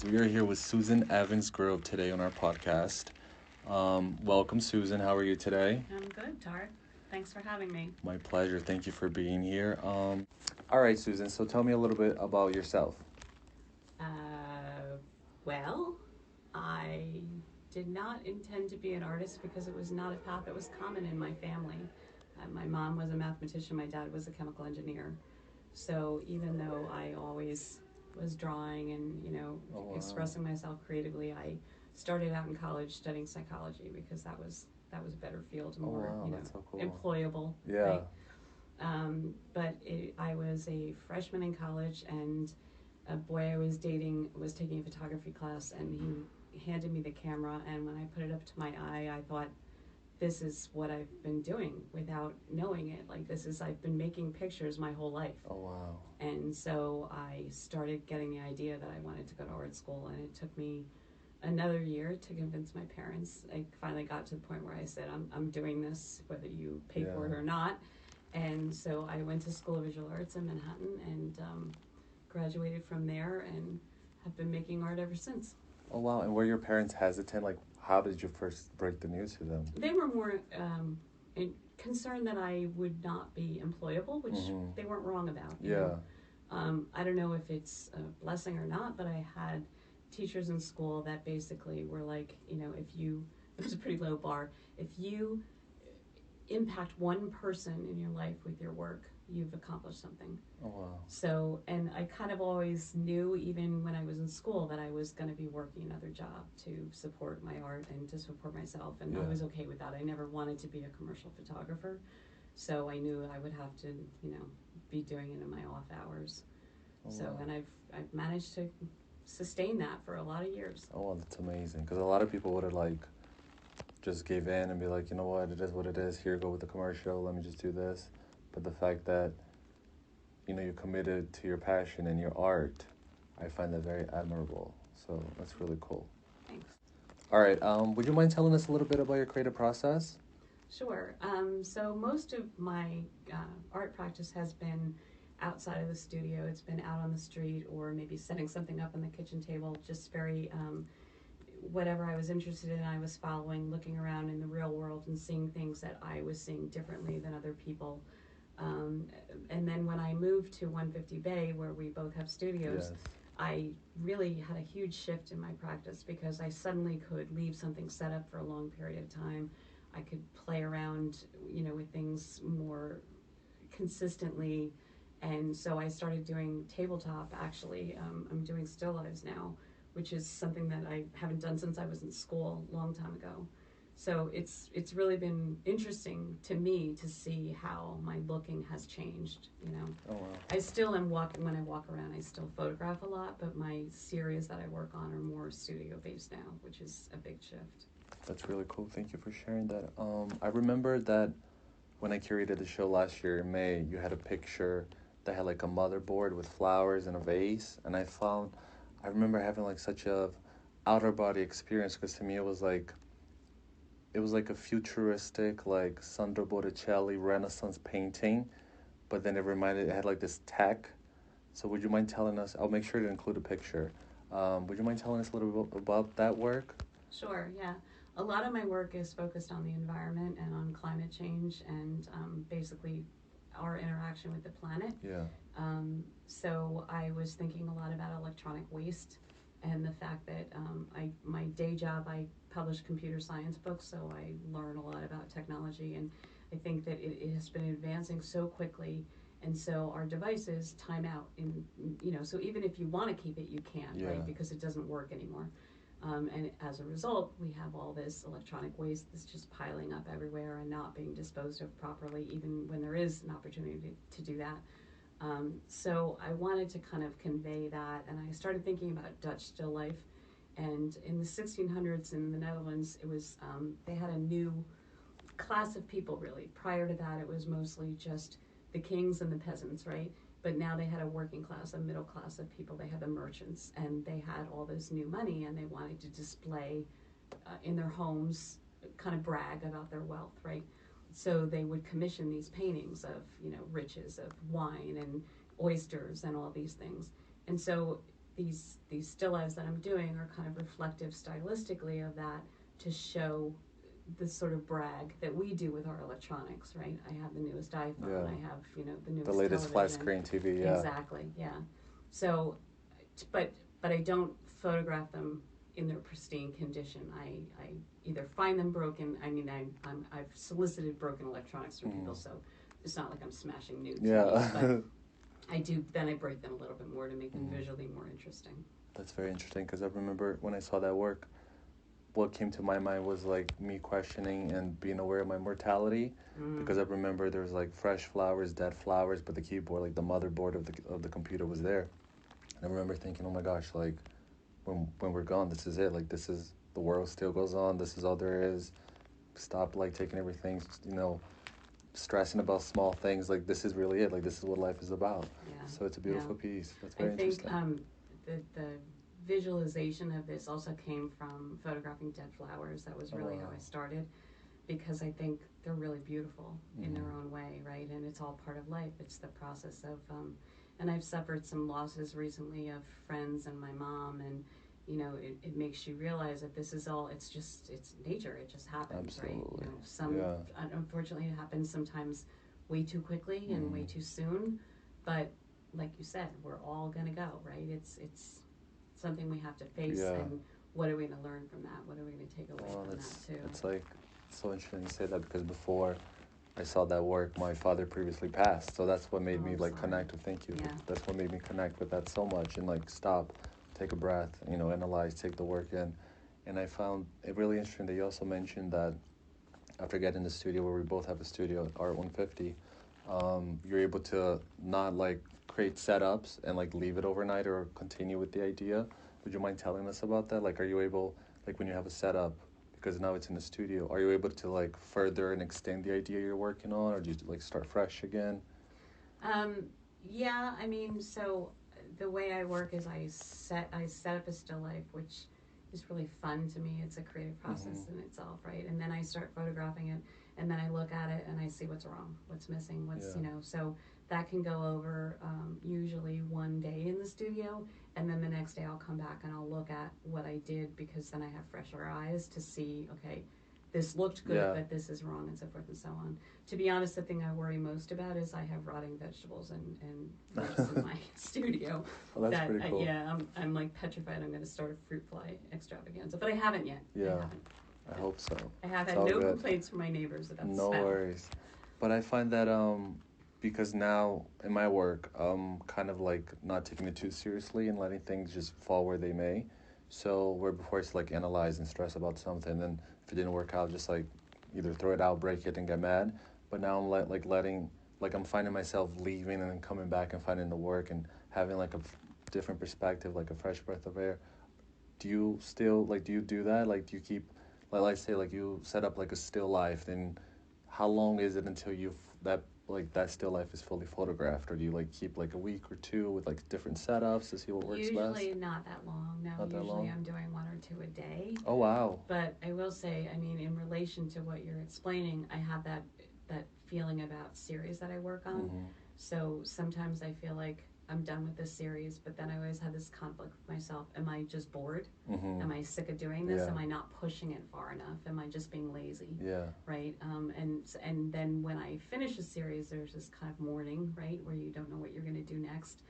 We are here with Susan Evans Grove today on our podcast. Welcome, Susan. How are you today? I'm good, Tarik. Thanks for having me. My pleasure. Thank you for being here. All right, Susan. So tell me a little bit about yourself. Well, I did not intend to be an artist because it was not a path that was common in my family. My mom was a mathematician, my dad was a chemical engineer. So even though I always was drawing and, expressing myself creatively, I started out in college studying psychology because that was a better field, more, That's so cool. employable. Yeah. Right? I was a freshman in college, and a boy I was dating was taking a photography class, and he handed me the camera, and when I put it up to my eye, I thought, this is what I've been doing without knowing it. I've been making pictures my whole life. Oh, wow. And so I started getting the idea that I wanted to go to art school, and it took me another year to convince my parents. I finally got to the point where I said, I'm doing this whether you pay for it or not. And so I went to School of Visual Arts in Manhattan and graduated from there and have been making art ever since. Oh, wow. And were your parents hesitant? Like, how did you first break the news to them? They were more concerned that I would not be employable, which they weren't wrong about. I don't know if it's a blessing or not, but I had teachers in school that basically were like, it was a pretty low bar. If you impact one person in your life with your work, you've accomplished something. Oh, wow. So, and I kind of always knew, even when I was in school, that I was going to be working another job to support my art and to support myself, and I was okay with that. I never wanted to be a commercial photographer, so I knew I would have to, be doing it in my off hours. And I've managed to sustain that for a lot of years. Oh, well, that's amazing. Because a lot of people would have, just gave in and be like, you know what, it is what it is. Here, go with the commercial. Let me just do this. But the fact that, you're committed to your passion and your art, I find that very admirable. So that's really cool. Thanks. All right. Would you mind telling us a little bit about your creative process? Sure. So most of my art practice has been outside of the studio. It's been out on the street, or maybe setting something up on the kitchen table, just very whatever I was interested in, I was following, looking around in the real world and seeing things that I was seeing differently than other people. And then when I moved to 150 Bay, where we both have studios, I really had a huge shift in my practice because I suddenly could leave something set up for a long period of time. I could play around, with things more consistently. And so I started doing tabletop, actually. I'm doing still lives now, which is something that I haven't done since I was in school a long time ago. So it's really been interesting to me to see how my looking has changed, Oh, wow. I still am when I walk around, I still photograph a lot, but my series that I work on are more studio-based now, which is a big shift. That's really cool. Thank you for sharing that. I remember that when I curated the show last year in May, you had a picture that had a motherboard with flowers and a vase, and I remember having such a outer body experience, because to me it was like a futuristic Sandro Botticelli Renaissance painting, but then it had this tech. So would you mind telling us? I'll make sure to include a picture. Would you mind telling us a little bit about that work? Sure. Yeah. A lot of my work is focused on the environment and on climate change and basically our interaction with the planet. Yeah. So I was thinking a lot about electronic waste and the fact that my day job, I publish computer science books, so I learn a lot about technology, and I think that it has been advancing so quickly, and so our devices time out, so even if you want to keep it, you can't, right, because it doesn't work anymore. And as a result, we have all this electronic waste that's just piling up everywhere and not being disposed of properly, even when there is an opportunity to do that. So I wanted to kind of convey that, and I started thinking about Dutch still life. And in the 1600s in the Netherlands, it was they had a new class of people, really. Prior to that, it was mostly just the kings and the peasants, right? But now they had a working class, a middle class of people. They had the merchants, and they had all this new money, and they wanted to display in their homes, kind of brag about their wealth, right? So they would commission these paintings of, riches, of wine and oysters and all these things. And so these still lifes that I'm doing are kind of reflective stylistically of that, to show this sort of brag that we do with our electronics, right? I have the newest iPhone. Yeah. I have, you know, the newest The latest flat television. screen TV. Yeah. Exactly. Yeah. So, but I don't photograph them in their pristine condition. I either find them broken. I mean, I've solicited broken electronics from people, so it's not like I'm smashing new TVs, but I do. Then I break them a little bit more to make them visually more interesting. That's very interesting, because I remember when I saw that work, what came to my mind was like me questioning and being aware of my mortality, because I remember there was like fresh flowers, dead flowers, but the keyboard, like the motherboard of the computer was there. And I remember thinking, oh my gosh, like when we're gone, this is it. Like, this is, the world still goes on. This is all there is. Stop like taking everything, you know, stressing about small things. Like, this is really it. Like, this is what life is about. Yeah. So it's a beautiful piece. That's I very think interesting. the visualization of this also came from photographing dead flowers. That was really how I started, because I think they're really beautiful in their own way, right? And it's all part of life. It's the process of, and I've suffered some losses recently of friends and my mom, and you know, it makes you realize that this is all, it's nature. It just happens, Absolutely. right? You know, unfortunately, it happens sometimes way too quickly and way too soon, but like you said, we're all gonna go, right? It's something we have to face, and what are we gonna learn from that? What are we gonna take away from that too? It's like so interesting you say that, because before I saw that work, my father previously passed, so that's what made me like connect with. Thank you. Yeah. That's what made me connect with that so much, and like stop, take a breath, you know, analyze, take the work in. And I found it really interesting that you also mentioned that after getting the studio, where we both have a studio at Art 150, you're able to not like create setups and like leave it overnight or continue with the idea. Would you mind telling us about that? Like, are you able, like when you have a setup, because now it's in the studio, are you able to like further and extend the idea you're working on, or do you like start fresh again? Yeah, I mean, so the way I work is I set up a still life, which is really fun to me. It's a creative process in itself, right? And then I start photographing it, and then I look at it and I see what's wrong, what's missing, you know. So that can go over usually one day in the studio, and then the next day I'll come back and I'll look at what I did, because then I have fresher eyes to see, okay, this looked good, but this is wrong, and so forth and so on. To be honest, the thing I worry most about is I have rotting vegetables and fruits in my studio. Well, that's pretty cool. I'm like petrified I'm going to start a fruit fly extravaganza, but I haven't yet. I hope so. I have had no complaints from my neighbors about the smell. No worries. But I find that because now in my work, kind of like not taking it too seriously and letting things just fall where they may. So where before it's like analyze and stress about something, then if it didn't work out, just like either throw it out, break it, and get mad. But now I'm I'm finding myself leaving and then coming back and finding the work and having like a different perspective, like a fresh breath of air. Do you still do you do that? Like, do you keep, like, let's say like you set up like a still life, then how long is it until that still life is fully photographed, or do you like keep like a week or two with like different setups to see what works best? Usually not that long. No, Not that usually long? I'm doing one or two a day. Oh wow. But I will say, I mean, in relation to what you're explaining, I have that feeling about series that I work on. So sometimes I feel like I'm done with this series, but then I always have this conflict with myself. Am I just bored? Am I sick of doing this? Am I not pushing it far enough? Am I just being lazy? Right? And then when I finish a series, there's this kind of mourning, right, where you don't know what you're going to do next.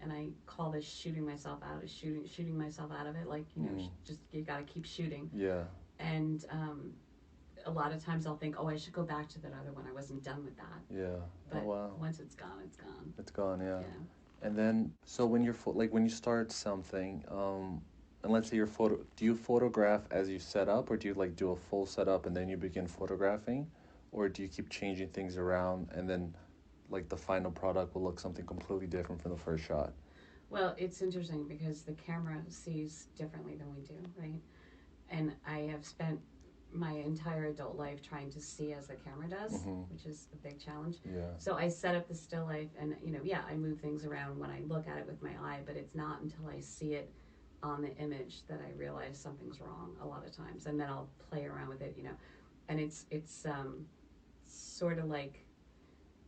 And I call this shooting myself out of shooting myself out of it. Like, you know, just you got to keep shooting. And a lot of times I'll think, oh, I should go back to that other one. I wasn't done with that. But once it's gone, it's gone. It's gone, And then, so when when you start something, and let's say do you photograph as you set up, or do you like do a full setup and then you begin photographing, or do you keep changing things around and then like the final product will look something completely different from the first shot? Well, it's interesting because the camera sees differently than we do, right? And I have spent my entire adult life trying to see as the camera does, which is a big challenge. So I set up the still life, and you know, I move things around when I look at it with my eye, but it's not until I see it on the image that I realize something's wrong a lot of times, and then I'll play around with it, you know. And it's sort of like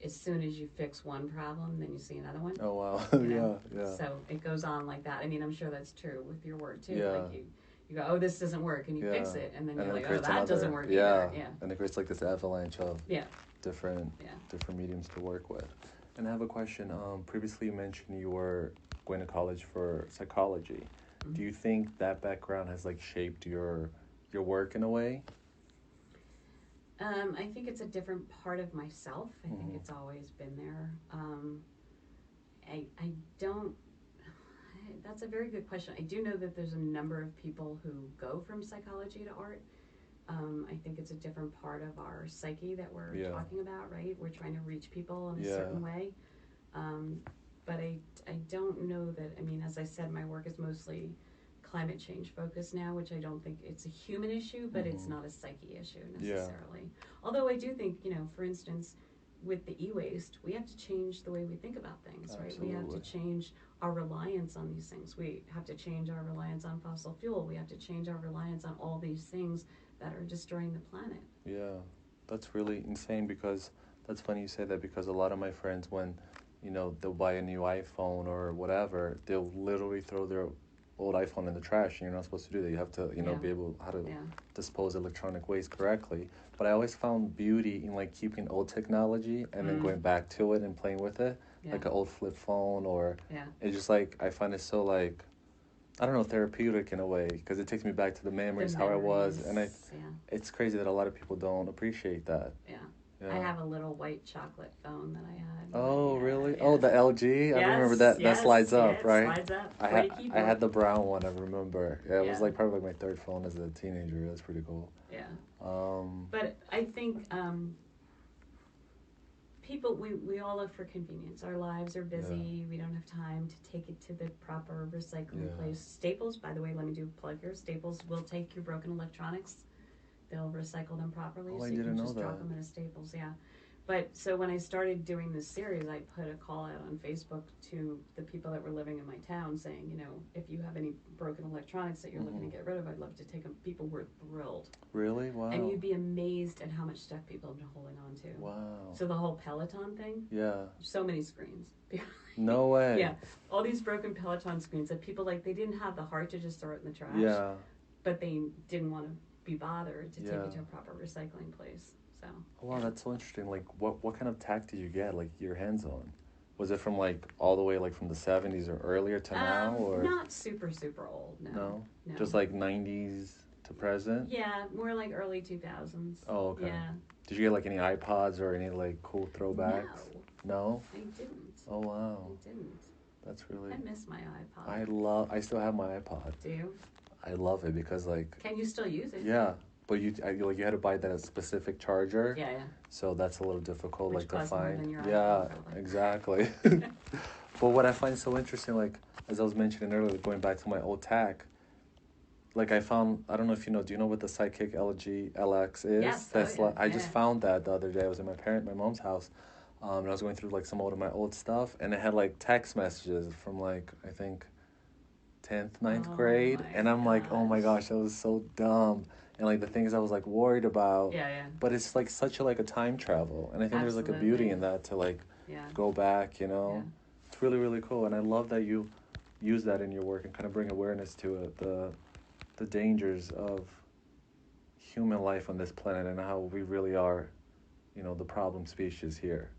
as soon as you fix one problem, then you see another one. Oh wow. You know? Yeah. So it goes on like that. I mean, I'm sure that's true with your work too. Yeah. Like you go, oh, this doesn't work, and you fix Yeah. it, and then And you're then it like, oh, creates that doesn't another. work Yeah. either. Yeah. And it creates like this avalanche of Yeah. different Yeah. different mediums to work with. And I have a question. Previously you mentioned you were going to college for psychology. Mm-hmm. Do you think that background has like shaped your work in a way? I think it's a different part of myself. I think it's always been there. I don't. That's a very good question. I do know that there's a number of people who go from psychology to art. I think it's a different part of our psyche that we're talking about, right? We're trying to reach people in a certain way. But I don't know that, I mean, as I said, my work is mostly climate change focused now, which I don't think it's a human issue, but it's not a psyche issue necessarily. Yeah. Although I do think, you know, for instance, with the e-waste, we have to change the way we think about things, right? Absolutely. We have to change our reliance on these things. We have to change our reliance on fossil fuel. We have to change our reliance on all these things that are destroying the planet. Yeah, that's really insane, because that's funny you say that, because a lot of my friends, when, you know, they'll buy a new iPhone or whatever, they'll literally throw their old iPhone in the trash, and you're not supposed to do that. You have to, you know, be able how to dispose electronic waste correctly. But I always found beauty in like keeping old technology and then going back to it and playing with it, like an old flip phone, or it's just like, I find it so like, I don't know, therapeutic in a way, because it takes me back to the memories, how I was, and it's crazy that a lot of people don't appreciate that. Yeah. I have a little white chocolate phone that I had. Oh, really? Yeah. Oh, the LG? I remember that. That slides up, right? Slides up. I had the brown one, I remember. Yeah, it was like probably like my third phone as a teenager. That's pretty cool. Yeah. But I think people, we all look for convenience. Our lives are busy. We don't have time to take it to the proper recycling place. Staples, by the way, let me do a plug here. Staples will take your broken electronics. They'll recycle them properly, so you can just drop them in a Staples, But so when I started doing this series, I put a call out on Facebook to the people that were living in my town saying, you know, if you have any broken electronics that you're looking to get rid of, I'd love to take them. People were thrilled. Really? Wow. And you'd be amazed at how much stuff people have been holding on to. Wow. So the whole Peloton thing? Yeah. So many screens. No way. Yeah. All these broken Peloton screens that people, like, they didn't have the heart to just throw it in the trash. Yeah. But they didn't want to be bothered to take it to a proper recycling place. So. Wow, that's so interesting. Like, what kind of tech did you get, like, your hands on? Was it from, like, all the way, like, from the 70s or earlier to now, or? Not super, super old, no. Just, like, 90s to present? Yeah, more like early 2000s. Oh, okay. Yeah. Did you get, like, any iPods or any, like, cool throwbacks? No? I didn't. Oh, wow. I didn't. That's really... I miss my iPod. I still have my iPod. Do you? I love it because, like... Can you still use it? Yeah, but you had to buy that specific charger. Yeah. So that's a little difficult, Which like, to find. More than your iPhone, probably. Exactly. But what I find so interesting, like, as I was mentioning earlier, going back to my old tech, like, I found, I don't know if you know, do you know what the Sidekick LG LX is? Yes. I just found that the other day. I was at my mom's house, and I was going through, like, some of my old stuff, and it had, like, text messages from, like, I think 10th, 9th grade, and I'm like, oh my gosh, that was so dumb. And, like, the things I was, like, worried about. Yeah. But it's, like, such a time travel, and I think there's, like, a beauty in that to, like, go back, you know? Yeah. It's really, really cool, and I love that you use that in your work and kind of bring awareness to it, the dangers of human life on this planet and how we really are, you know, the problem species here.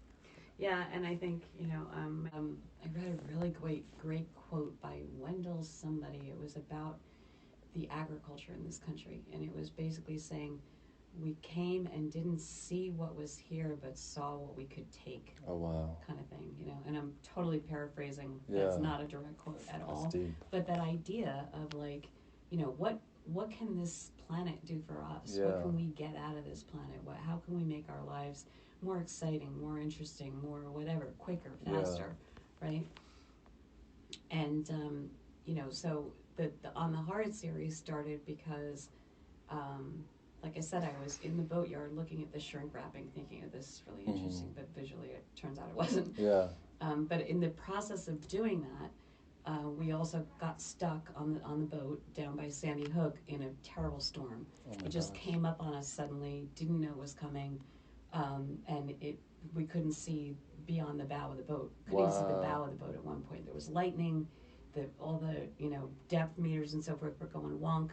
Yeah, and I think, you know, I read a really great quote by Wendell somebody. It was about the agriculture in this country, and it was basically saying we came and didn't see what was here, but saw what we could take. Oh, wow. Kind of thing, you know, and I'm totally paraphrasing. Yeah. That's not a direct quote at all. That's deep. But that idea of, like, you know, what can this planet do for us? Yeah. What can we get out of this planet? How can we make our lives more exciting, more interesting, more whatever, quicker, faster, right? And, you know, so the On the Hard series started because, like I said, I was in the boatyard looking at the shrink wrapping, thinking of this is really interesting, but visually it turns out it wasn't. Yeah. But in the process of doing that, we also got stuck on the boat down by Sandy Hook in a terrible storm. It just came up on us suddenly, didn't know it was coming. and we couldn't see beyond the bow of the boat. Couldn't even see the bow of the boat at one point. There was lightning, all the depth meters and so forth were going wonk,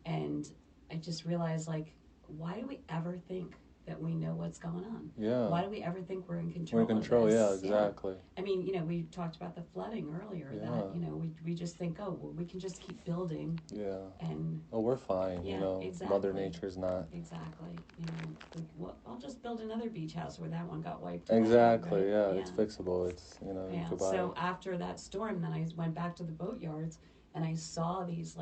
and I just realized, like, why do we ever think that we know what's going on? Yeah. Why do we ever think we're in control? We're in control. Of this? Yeah, exactly. Yeah. I mean, we talked about the flooding earlier. Yeah. That we just think, oh, well, we can just keep building. Yeah. And we're fine. Yeah, exactly. Mother Nature's not. Exactly. Well, I'll just build another beach house where that one got wiped. Exactly. Right? Yeah, it's fixable. It's Yeah. goodbye. So after that storm, then I went back to the boatyards and I saw these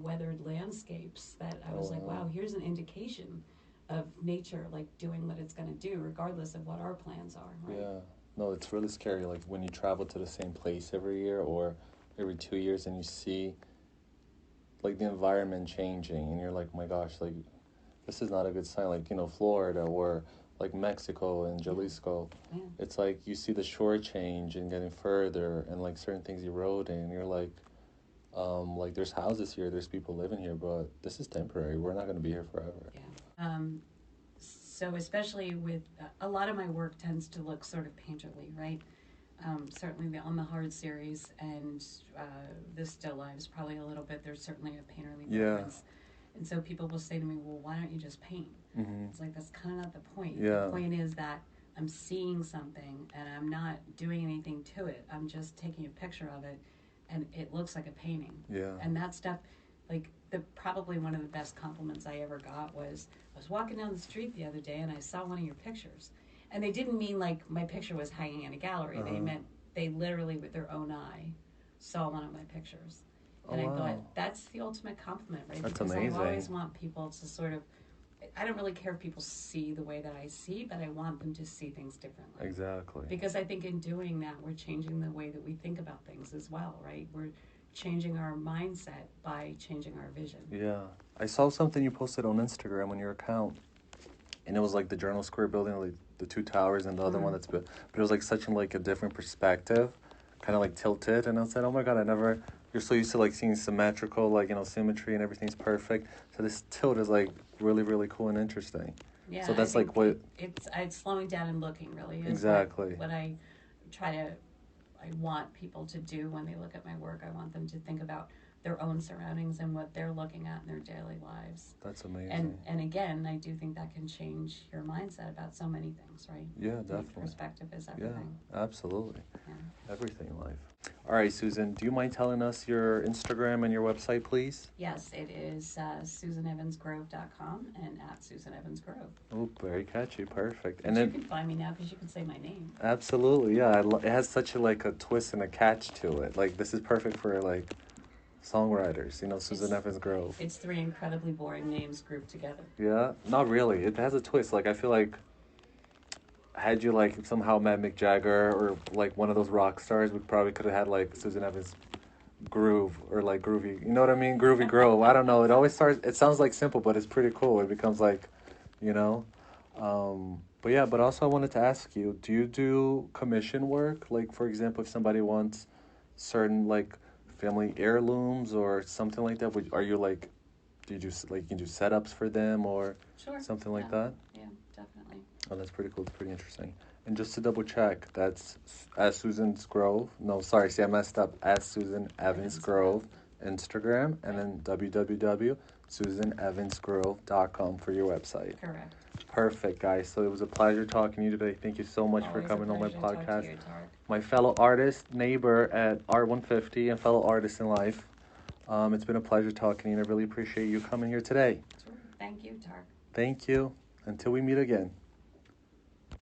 weathered landscapes that I was like, wow, here's an indication of nature doing what it's going to do regardless of what our plans are, right? Yeah. No, it's really scary, like when you travel to the same place every year or every 2 years and you see like the environment changing and you're like, my gosh, like this is not a good sign. Like, Florida or like Mexico and Jalisco. Yeah. It's like you see the shore change and getting further and like certain things eroding and you're like there's houses here, there's people living here, but this is temporary. We're not going to be here forever. Yeah. So especially with a lot of my work tends to look sort of painterly, right? Certainly on the Hard series and the still lives probably a little bit. There's certainly a painterly preference. And so people will say to me, well, why don't you just paint? Mm-hmm. It's like, that's kind of not the point. Yeah. The point is that I'm seeing something and I'm not doing anything to it. I'm just taking a picture of it and it looks like a painting. Yeah. And that stuff, probably one of the best compliments I ever got was, I was walking down the street the other day and I saw one of your pictures. And they didn't mean like my picture was hanging in a gallery. They meant they literally, with their own eye, saw one of my pictures. And I thought, that's the ultimate compliment, right? That's because amazing. I always want people to sort of, I don't really care if people see the way that I see, but I want them to see things differently. Exactly. Because I think in doing that, we're changing the way that we think about things as well, right? We're changing our mindset by changing our vision. Yeah. I saw something you posted on Instagram on your account, and it was like the Journal Square building, like the two towers and the other one that's built. But it was like such like a different perspective, kind of like tilted. And I said, oh my God, you're so used to like seeing symmetrical, like, symmetry and everything's perfect. So this tilt is like really, really cool and interesting. Yeah. So that's like what... It's slowing down and looking really. Exactly. What I want people to do when they look at my work. I want them to think about their own surroundings and what they're looking at in their daily lives. That's amazing. And again, I do think that can change your mindset about so many things, right? Yeah, definitely. Perspective is everything. Yeah, absolutely. Yeah. Everything in life. All right, Susan, do you mind telling us your Instagram and your website, please? Yes, it is SusanEvansGrove.com and @SusanEvansGrove. Oh, very catchy. Perfect. And you can find me now because you can say my name. Absolutely, yeah. It has such a twist and a catch to it. Like, this is perfect for songwriters, Susan Evans Grove. It's 3 incredibly boring names grouped together. Yeah, not really. It has a twist. Like, I feel like had you somehow met Mick Jagger or one of those rock stars, we probably could have had Susan Evans Groove or Groovy. You know what I mean? Groovy Grove. I don't know. It sounds simple, but it's pretty cool. It becomes but yeah, but also I wanted to ask you, do you do commission work? Like, for example, if somebody wants certain family heirlooms or something like that, are you do you do you can do setups for them or something like that? Yeah, definitely. Oh, that's pretty cool. It's pretty interesting. And just to double check, that's at Susan's Grove. No, sorry, see, I messed up. At Susan Evans Grove Instagram, and then www.susanevansgrove.com for your website. Correct. Perfect, guys. So it was a pleasure talking to you today. Thank you so much for coming on my podcast. To talk to you, Tarik. My fellow artist, neighbor at Art 150, and fellow artist in life. It's been a pleasure talking to you, and I really appreciate you coming here today. Sure. Thank you, Tarik. Thank you. Until we meet again.